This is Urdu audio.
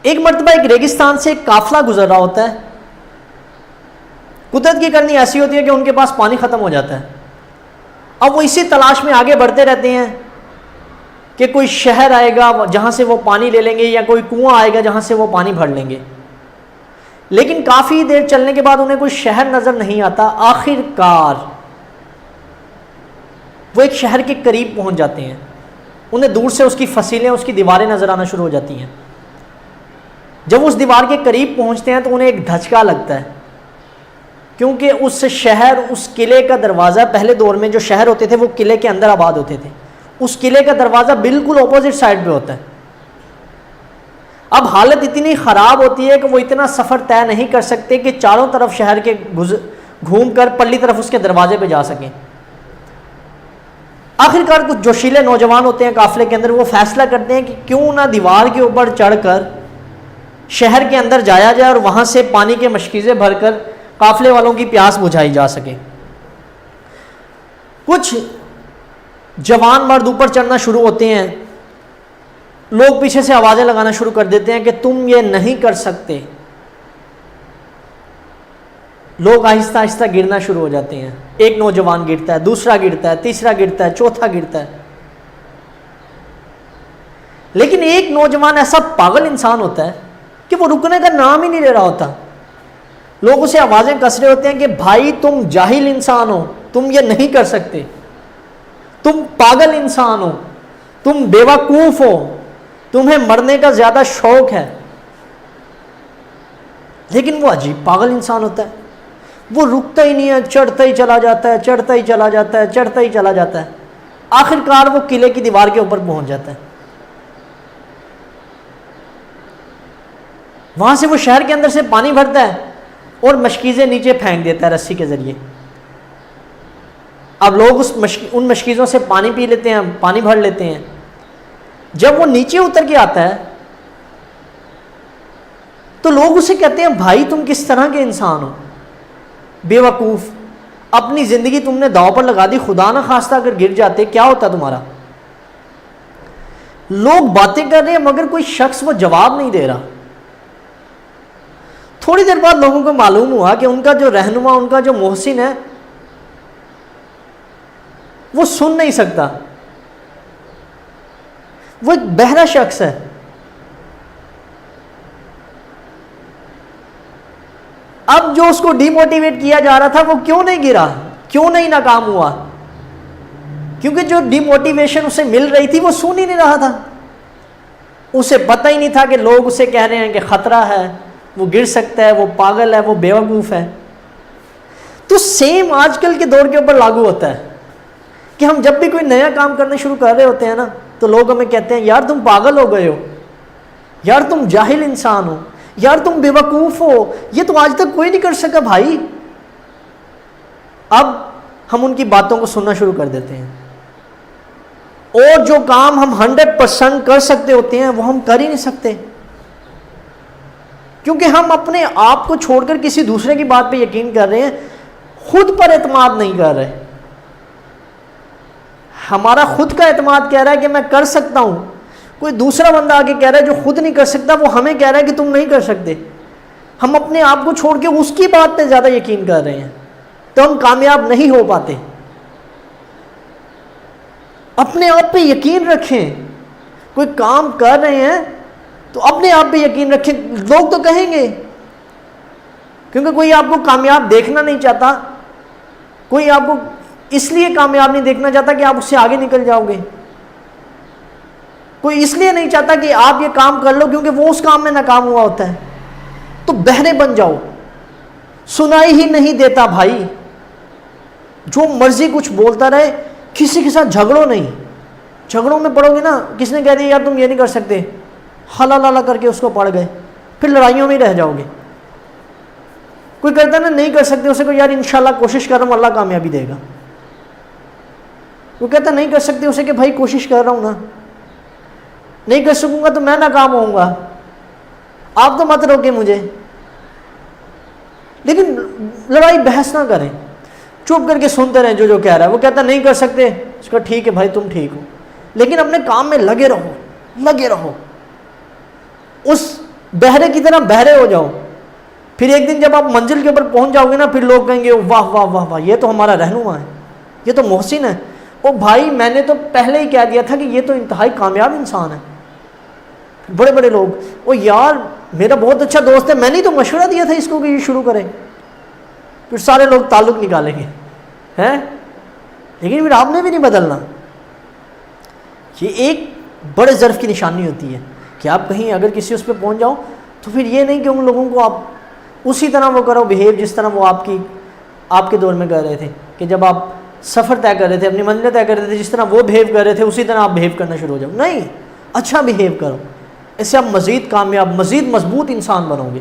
ایک مرتبہ ایک ریگستان سے ایک قافلہ گزر رہا ہوتا ہے. قدرت کی کرنی ایسی ہوتی ہے کہ ان کے پاس پانی ختم ہو جاتا ہے. اب وہ اسی تلاش میں آگے بڑھتے رہتے ہیں کہ کوئی شہر آئے گا جہاں سے وہ پانی لے لیں گے, یا کوئی کنواں آئے گا جہاں سے وہ پانی بھر لیں گے. لیکن کافی دیر چلنے کے بعد انہیں کوئی شہر نظر نہیں آتا. آخر کار وہ ایک شہر کے قریب پہنچ جاتے ہیں. انہیں دور سے اس کی فصیلیں, اس کی دیواریں نظر آنا شروع ہو جاتی ہیں. جب اس دیوار کے قریب پہنچتے ہیں تو انہیں ایک دھچکا لگتا ہے, کیونکہ اس شہر, اس قلعے کا دروازہ, پہلے دور میں جو شہر ہوتے تھے وہ قلعے کے اندر آباد ہوتے تھے, اس قلعے کا دروازہ بالکل اپوزٹ سائڈ پہ ہوتا ہے. اب حالت اتنی خراب ہوتی ہے کہ وہ اتنا سفر طے نہیں کر سکتے کہ چاروں طرف شہر کے گھوم کر پرلی طرف اس کے دروازے پہ جا سکیں. آخرکار کچھ جوشیلے نوجوان ہوتے ہیں قافلے کے اندر, وہ فیصلہ کرتے ہیں کہ کیوں نہ دیوار کے اوپر چڑھ کر شہر کے اندر جایا جائے اور وہاں سے پانی کے مشکیزیں بھر کر قافلے والوں کی پیاس بجھائی جا سکے. کچھ جوان مرد اوپر چڑھنا شروع ہوتے ہیں. لوگ پیچھے سے آوازیں لگانا شروع کر دیتے ہیں کہ تم یہ نہیں کر سکتے. لوگ آہستہ آہستہ گرنا شروع ہو جاتے ہیں. ایک نوجوان گرتا ہے, دوسرا گرتا ہے, تیسرا گرتا ہے, چوتھا گرتا ہے. لیکن ایک نوجوان ایسا پاگل انسان ہوتا ہے کہ وہ رکنے کا نام ہی نہیں لے رہا ہوتا. لوگ اسے آوازیں کس رہے ہوتے ہیں کہ بھائی تم جاہل انسان ہو, تم یہ نہیں کر سکتے, تم پاگل انسان ہو, تم بیوقوف ہو, تمہیں مرنے کا زیادہ شوق ہے. لیکن وہ عجیب پاگل انسان ہوتا ہے, وہ رکتا ہی نہیں ہے, چڑھتا ہی چلا جاتا ہے, چڑھتا ہی چلا جاتا ہے, چڑھتا ہی چلا جاتا ہے. آخر کار وہ قلعے کی دیوار کے اوپر پہنچ جاتا ہے. وہاں سے وہ شہر کے اندر سے پانی بھرتا ہے اور مشکیزیں نیچے پھینک دیتا ہے رسی کے ذریعے. اب لوگ ان مشکیزوں سے پانی پی لیتے ہیں, پانی بھر لیتے ہیں. جب وہ نیچے اتر کے آتا ہے تو لوگ اسے کہتے ہیں بھائی تم کس طرح کے انسان ہو, بے وقوف, اپنی زندگی تم نے داؤ پر لگا دی, خدا نہ خواستہ اگر گر جاتے کیا ہوتا تمہارا. لوگ باتیں کر رہے ہیں مگر کوئی شخص وہ جواب نہیں دے رہا. تھوڑی دیر بعد لوگوں کو معلوم ہوا کہ ان کا جو رہنما, ان کا جو محسن ہے, وہ سن نہیں سکتا, وہ ایک بہرا شخص ہے. اب جو اس کو ڈی موٹیویٹ کیا جا رہا تھا وہ کیوں نہیں گرا, کیوں نہیں ناکام ہوا, کیونکہ جو ڈی موٹیویشن اسے مل رہی تھی وہ سن ہی نہیں رہا تھا. اسے پتہ ہی نہیں تھا کہ لوگ اسے کہہ رہے ہیں کہ خطرہ ہے, وہ گر سکتا ہے, وہ پاگل ہے, وہ بیوقوف ہے. تو سیم آج کل کے دور کے اوپر لاگو ہوتا ہے کہ ہم جب بھی کوئی نیا کام کرنا شروع کر رہے ہوتے ہیں نا تو لوگ ہمیں کہتے ہیں یار تم پاگل ہو گئے ہو, یار تم جاہل انسان ہو, یار تم بے وقوف ہو, یہ تو آج تک کوئی نہیں کر سکا بھائی. اب ہم ان کی باتوں کو سننا شروع کر دیتے ہیں, اور جو کام ہم 100% کر سکتے ہوتے ہیں وہ ہم کر ہی نہیں سکتے, کیونکہ ہم اپنے آپ کو چھوڑ کر کسی دوسرے کی بات پہ یقین کر رہے ہیں, خود پر اعتماد نہیں کر رہے. ہمارا خود کا اعتماد کہہ رہا ہے کہ میں کر سکتا ہوں, کوئی دوسرا بندہ آگے کہہ رہا ہے جو خود نہیں کر سکتا, وہ ہمیں کہہ رہا ہے کہ تم نہیں کر سکتے. ہم اپنے آپ کو چھوڑ کے اس کی بات پہ زیادہ یقین کر رہے ہیں, تو ہم کامیاب نہیں ہو پاتے. اپنے آپ پہ یقین رکھیں. کوئی کام کر رہے ہیں تو اپنے آپ پہ یقین رکھیں. لوگ تو کہیں گے, کیونکہ کوئی آپ کو کامیاب دیکھنا نہیں چاہتا, کوئی آپ کو اس لیے کامیاب نہیں دیکھنا چاہتا کہ آپ اس سے آگے نکل جاؤ گے, کوئی اس لیے نہیں چاہتا کہ آپ یہ کام کر لو کیونکہ وہ اس کام میں ناکام ہوا ہوتا ہے. تو بہرے بن جاؤ, سنائی ہی نہیں دیتا بھائی, جو مرضی کچھ بولتا رہے, کسی کے ساتھ جھگڑو نہیں. جھگڑوں میں پڑو گے نا, کس نے کہہ دیا یار تم یہ نہیں کر سکتے, ہلا لالا کر کے اس کو پڑ گئے, پھر لڑائیوں میں رہ جاؤ گے. کوئی کہتا نا نہیں کر سکتے, اسے کو یار انشاءاللہ کوشش کر رہا ہوں اللہ کامیابی دے گا. وہ کہتا نہیں کر سکتے, اسے کہ بھائی کوشش کر رہا ہوں نا, نہیں کر سکوں گا تو میں ناکام ہوں گا, آپ تو مت روکیں مجھے. لیکن لڑائی بحث نہ کریں, چپ کر کے سنتے رہیں جو کہہ رہا ہے. وہ کہتا نہیں کر سکتے, اس کا ٹھیک ہے بھائی تم ٹھیک ہو, لیکن اپنے کام میں لگے رہو, لگے رہو. اس بہرے کی طرح بہرے ہو جاؤ. پھر ایک دن جب آپ منزل کے اوپر پہنچ جاؤ گے نا, پھر لوگ کہیں گے واہ واہ واہ واہ, یہ تو ہمارا رہنما ہے, یہ تو محسن ہے. او بھائی میں نے تو پہلے ہی کہہ دیا تھا کہ یہ تو انتہائی کامیاب انسان ہے. بڑے بڑے لوگ, او یار میرا بہت اچھا دوست ہے, میں نے تو مشورہ دیا تھا اس کو کہ یہ شروع کرے. پھر سارے لوگ تعلق نکالیں گے ہیں, لیکن پھر آپ نے بھی نہیں بدلنا. یہ ایک بڑے ظرف کی نشانی ہوتی ہے کہ آپ کہیں اگر کسی اس پہ پہنچ جاؤ تو پھر یہ نہیں کہ ان لوگوں کو آپ اسی طرح وہ کرو بیہیو جس طرح وہ آپ کے دور میں کر رہے تھے, کہ جب آپ سفر طے کر رہے تھے, اپنی منزلیں طے کر رہے تھے, جس طرح وہ بیہیو کر رہے تھے اسی طرح آپ بیہیو کرنا شروع ہو جاؤ. نہیں, اچھا بیہیو کرو, اس سے آپ مزید کامیاب, مزید مضبوط انسان بنو گے.